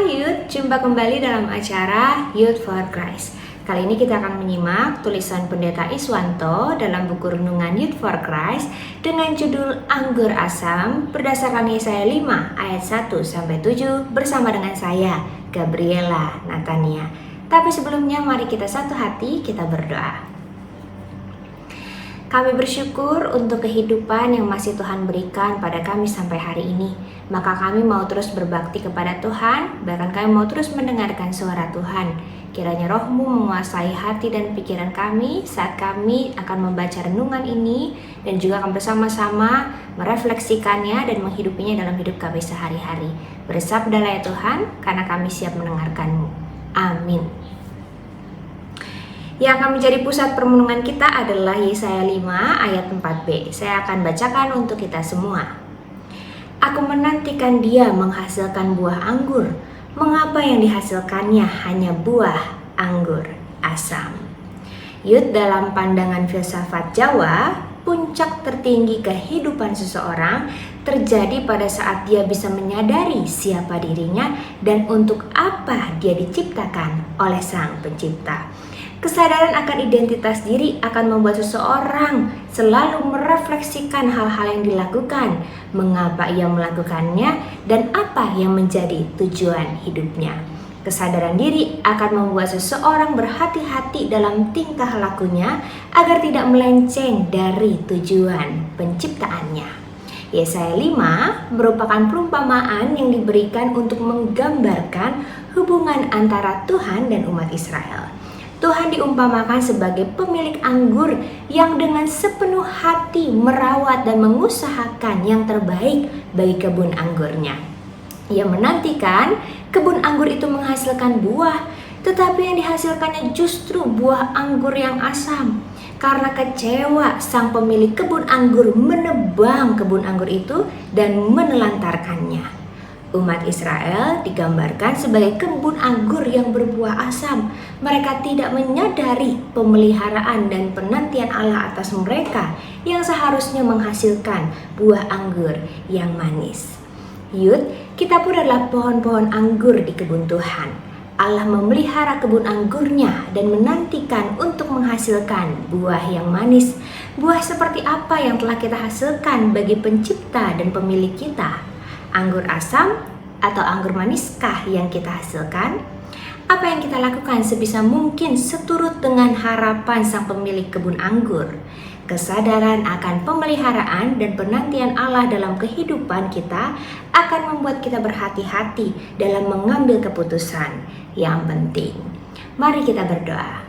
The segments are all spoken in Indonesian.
Hai Youth, jumpa kembali dalam acara Youth for Christ. Kali ini kita akan menyimak tulisan Pendeta Iswanto dalam buku renungan Youth for Christ dengan judul Anggur Asam berdasarkan Yesaya 5 ayat 1-7 bersama dengan saya, Gabriela Natania. Tapi sebelumnya mari kita satu hati, kita berdoa. Kami bersyukur untuk kehidupan yang masih Tuhan berikan pada kami sampai hari ini. Maka kami mau terus berbakti kepada Tuhan, bahkan kami mau terus mendengarkan suara Tuhan. Kiranya Roh-Mu menguasai hati dan pikiran kami saat kami akan membaca renungan ini dan juga akan bersama-sama merefleksikannya dan menghidupinya dalam hidup kami sehari-hari. Bersabdalah ya Tuhan, karena kami siap mendengarkan-Mu. Amin. Yang akan menjadi pusat permenungan kita adalah Yesaya 5 ayat 4b. Saya akan bacakan untuk kita semua. Aku menantikan dia menghasilkan buah anggur. Mengapa yang dihasilkannya hanya buah anggur asam? Youth, dalam pandangan filsafat Jawa, puncak tertinggi kehidupan seseorang terjadi pada saat dia bisa menyadari siapa dirinya dan untuk apa dia diciptakan oleh Sang Pencipta. Kesadaran akan identitas diri akan membuat seseorang selalu merefleksikan hal-hal yang dilakukan, mengapa ia melakukannya, dan apa yang menjadi tujuan hidupnya. Kesadaran diri akan membuat seseorang berhati-hati dalam tingkah lakunya agar tidak melenceng dari tujuan penciptaannya. Yesaya 5 merupakan perumpamaan yang diberikan untuk menggambarkan hubungan antara Tuhan dan umat Israel. Tuhan diumpamakan sebagai pemilik anggur yang dengan sepenuh hati merawat dan mengusahakan yang terbaik bagi kebun anggurnya. Ia menantikan kebun anggur itu menghasilkan buah, tetapi yang dihasilkannya justru buah anggur yang asam. Karena kecewa, sang pemilik kebun anggur menebang kebun anggur itu dan menelantarkannya. Umat Israel digambarkan sebagai kebun anggur yang berbuah asam. Mereka tidak menyadari pemeliharaan dan penantian Allah atas mereka yang seharusnya menghasilkan buah anggur yang manis. Youth, kita pun adalah pohon-pohon anggur di kebun Tuhan. Allah memelihara kebun anggurnya dan menantikan untuk menghasilkan buah yang manis. Buah seperti apa yang telah kita hasilkan bagi pencipta dan pemilik kita? Anggur asam atau anggur maniskah yang kita hasilkan? Apa yang kita lakukan sebisa mungkin seturut dengan harapan sang pemilik kebun anggur? Kesadaran akan pemeliharaan dan penantian Allah dalam kehidupan kita akan membuat kita berhati-hati dalam mengambil keputusan yang penting. Mari kita berdoa.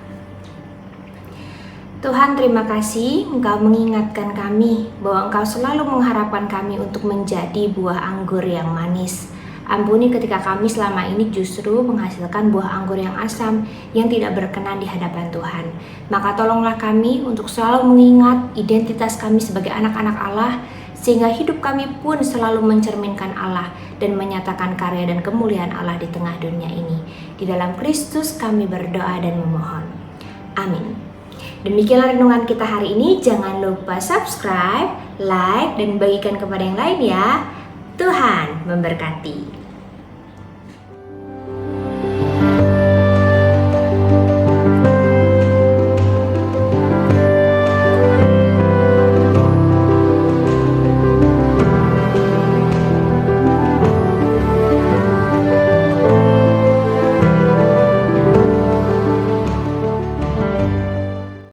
Tuhan, terima kasih Engkau mengingatkan kami bahwa Engkau selalu mengharapkan kami untuk menjadi buah anggur yang manis. Ampuni ketika kami selama ini justru menghasilkan buah anggur yang asam yang tidak berkenan di hadapan Tuhan. Maka tolonglah kami untuk selalu mengingat identitas kami sebagai anak-anak Allah, sehingga hidup kami pun selalu mencerminkan Allah dan menyatakan karya dan kemuliaan Allah di tengah dunia ini. Di dalam Kristus kami berdoa dan memohon. Amin. Demikianlah renungan kita hari ini. Jangan lupa subscribe, like, dan bagikan kepada yang lain ya. Tuhan memberkati.